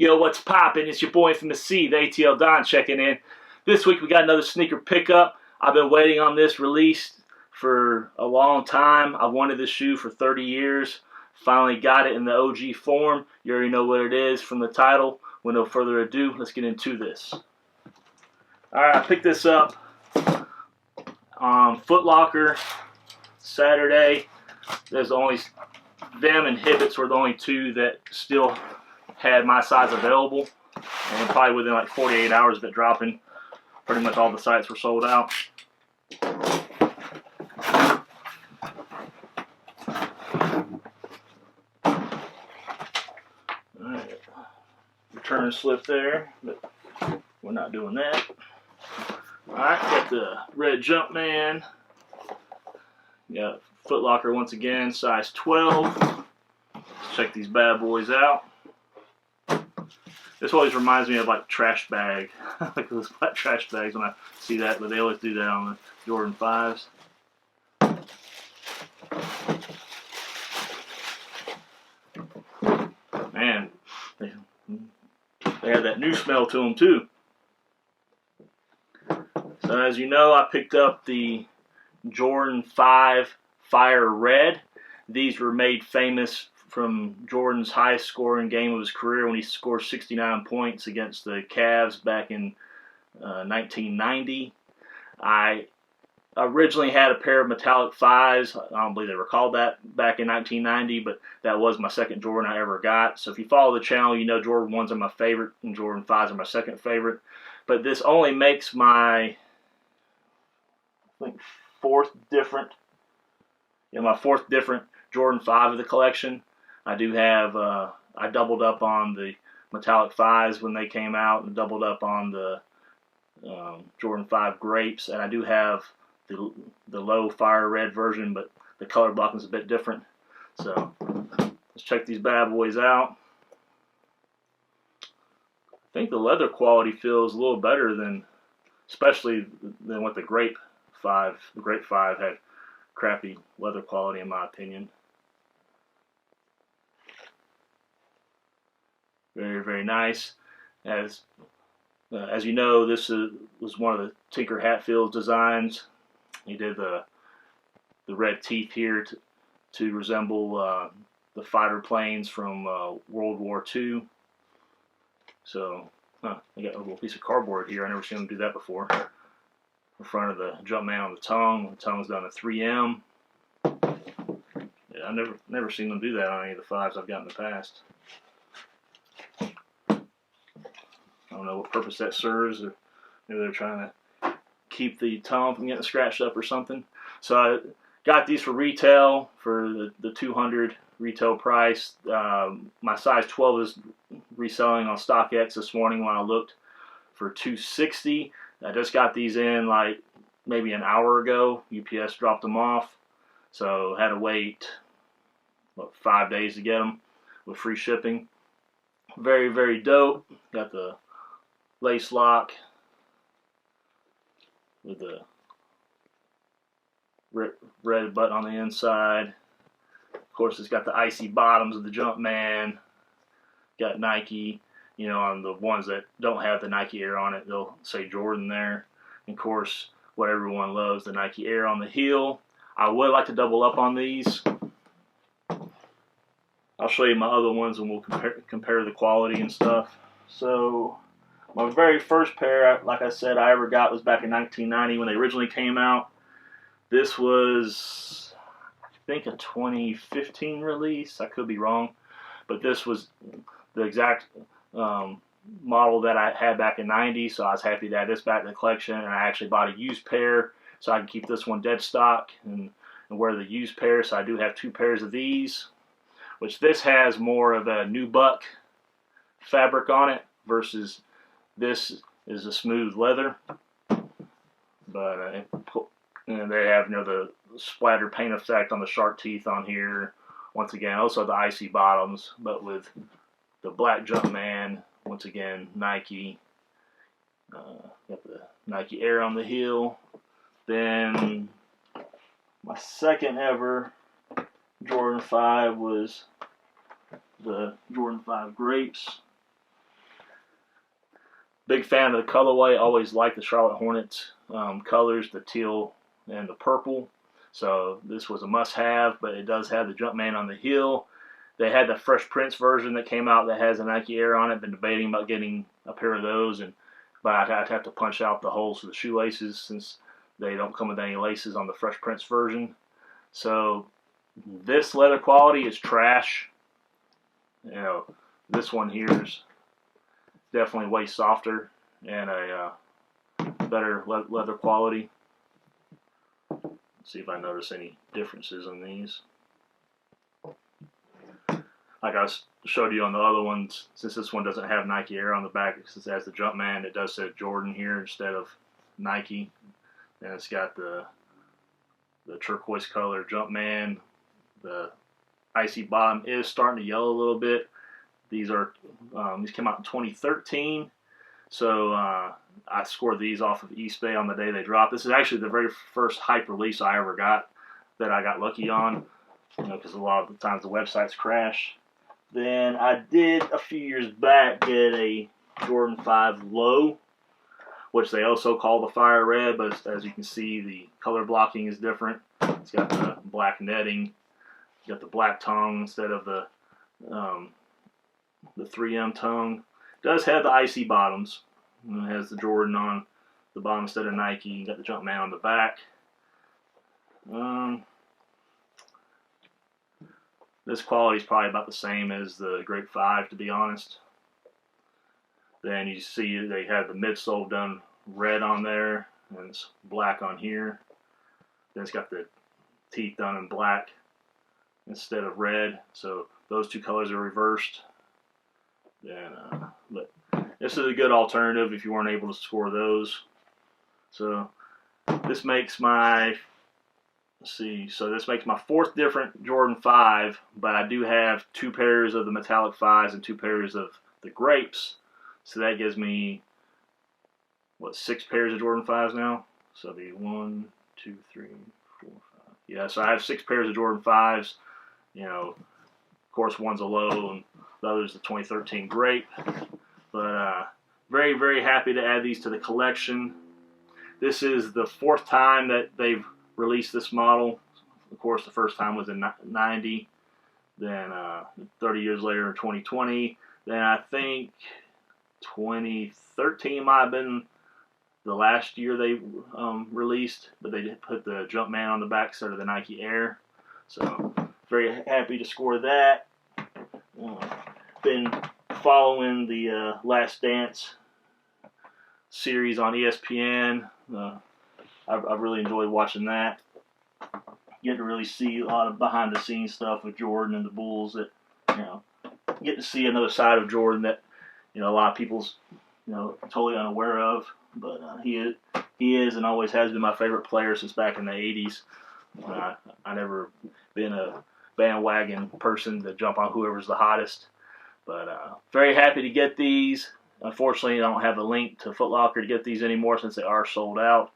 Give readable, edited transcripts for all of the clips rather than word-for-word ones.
Yo, what's poppin'? It's your boy from the C, the ATL Don, checking in. This week we got another sneaker pickup. I've been waiting on this release for a long time. I've wanted this shoe for 30 years. Finally got it in the OG form. You already know what it is from the title. With no further ado, let's get into this. Alright, I picked this up on Foot Locker Saturday. There's only them and Hibbets were the only two that still had my size available, and probably within like 48 hours of it dropping, pretty much all the sites were sold out. Alright, return slip there, but we're not doing that. Alright, got the red Jumpman. Got Foot Locker once again, size 12. Let's check these bad boys out. This always reminds me of like trash bag, like those black trash bags when I see that, but they always do that on the Jordan 5s. Man, they have that new smell to them too. So as you know, I picked up the Jordan 5 Fire Red. These were made famous from Jordan's highest scoring game of his career when he scored 69 points against the Cavs back in 1990. I originally had a pair of metallic 5s. I don't believe they were called that back in 1990, but that was my second Jordan I ever got. So if you follow the channel, you know Jordan 1s are my favorite and Jordan 5s are my second favorite. But this only makes my, I think, fourth different Jordan 5 of the collection. I do have, I doubled up on the metallic 5s when they came out and doubled up on the Jordan 5 Grapes, and I do have the low Fire Red version, but the color blocking is a bit different. So let's check these bad boys out. I think the leather quality feels a little better than, especially than what the Grape 5. The Grape 5 had crappy leather quality in my opinion. Very, very nice. As you know, this was one of the Tinker Hatfield's designs. He did the red teeth here to resemble the fighter planes from World War II. So, I got a little piece of cardboard here. I never seen him do that before. In front of the Jumpman on the tongue. The tongue's done a 3M. Yeah, I never seen them do that on any of the 5s I've got in the past. I don't know what purpose that serves, or maybe they're trying to keep the tongue from getting scratched up or something. So I got these for retail for the $200 retail price. My size 12 is reselling on StockX this morning when I looked for $260. I just got these in like maybe an hour ago. UPS dropped them off, so I had to wait 5 days to get them with free shipping. Very, very dope. Got the lace lock with the red button on the inside. Of course, it's got the icy bottoms of the Jumpman. Got Nike, you know, on the ones that don't have the Nike Air on it, they'll say Jordan there. And of course, what everyone loves, the Nike Air on the heel. I would like to double up on these. I'll show you my other ones and we'll compare the quality and stuff. So, my very first pair, like I said, I ever got was back in 1990 when they originally came out. This was, I think, a 2015 release. I could be wrong. But this was the exact model that I had back in 90, so I was happy to add this back to the collection. And I actually bought a used pair so I can keep this one dead stock and wear the used pair. So I do have 2 pairs of these, which this has more of a nubuck fabric on it versus this is a smooth leather. But and they have, you know, the splatter paint effect on the shark teeth on here. Once again, also the icy bottoms, but with the black Jumpman. Once again, Nike. Got the Nike Air on the heel. Then my second ever Jordan 5 was the Jordan 5 Grapes. Big fan of the colorway. Always liked the Charlotte Hornets colors, the teal and the purple. So this was a must-have, but it does have the Jumpman on the heel. They had the Fresh Prince version that came out that has a Nike Air on it. Been debating about getting a pair of those, but I'd have to punch out the holes for the shoelaces since they don't come with any laces on the Fresh Prince version. So this leather quality is trash. You know, this one here is definitely way softer and a better leather quality. Let's see if I notice any differences in these. Like I showed you on the other ones, since this one doesn't have Nike Air on the back, since it has the Jumpman, it does say Jordan here instead of Nike. And it's got the turquoise color Jumpman. The icy bottom is starting to yellow a little bit. These came out in 2013. So I scored these off of eBay on the day they dropped. This is actually the very first hype release I ever got that I got lucky on, because a lot of the times the websites crash. Then I did a few years back get a Jordan 5 Low, which they also call the Fire Red, but as you can see, the color blocking is different. It's got the black netting, it's got the black tongue instead of the 3M tongue. It does have the icy bottoms. It has the Jordan on the bottom instead of Nike. You got the Jumpman on the back. This quality is probably about the same as the Grape 5, to be honest. Then you see they have the midsole done red on there, and it's black on here. Then it's got the teeth done in black instead of red, so those two colors are reversed. Then, but this is a good alternative if you weren't able to score those. So this makes my, this makes my fourth different Jordan 5, but I do have 2 pairs of the metallic 5s and 2 pairs of the grapes. So that gives me, what, 6 pairs of Jordan 5s now? So the 1, 2, 3, 4, 5. Yeah, so I have 6 pairs of Jordan 5s. You know, of course, one's a low and the other's the 2013 grape. But very, very happy to add these to the collection. This is the 4th time that they've released this model. Of course, the first time was in 90. Then 30 years later in 2020. Then I think 2013 might have been the last year they released, but they did put the Jumpman on the back instead of the Nike Air. So very happy to score that. Been following the Last Dance series on ESPN. I've really enjoyed watching that. Get to really see a lot of behind the scenes stuff with Jordan and the Bulls. That, get to see another side of Jordan that a lot of people's totally unaware of. But he is and always has been my favorite player since back in the 80s. I never been a bandwagon person to jump on whoever's the hottest. But very happy to get these. Unfortunately, I don't have a link to Foot Locker to get these anymore since they are sold out.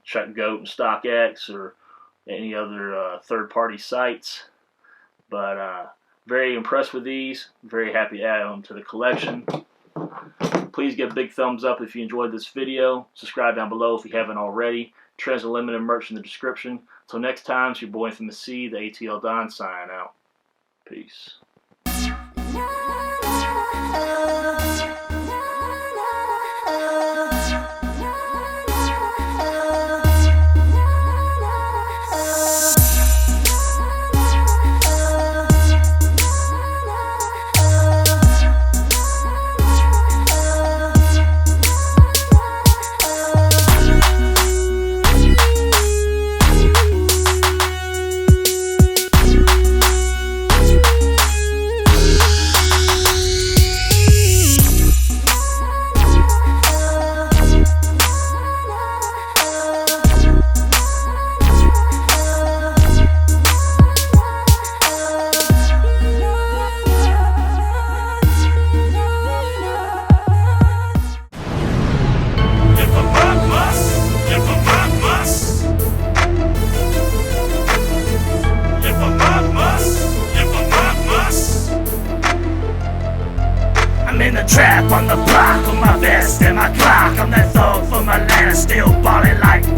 Check GOAT and StockX or any other third-party sites. But very impressed with these. Very happy to add them to the collection. Please give a big thumbs up if you enjoyed this video. Subscribe down below if you haven't already. Trenz Unltd merch in the description. Until next time, it's your boy from the sea, the ATL Don, signing out. Peace. the trap on the block with my vest and my clock. I'm that thug for my land, still ballin' like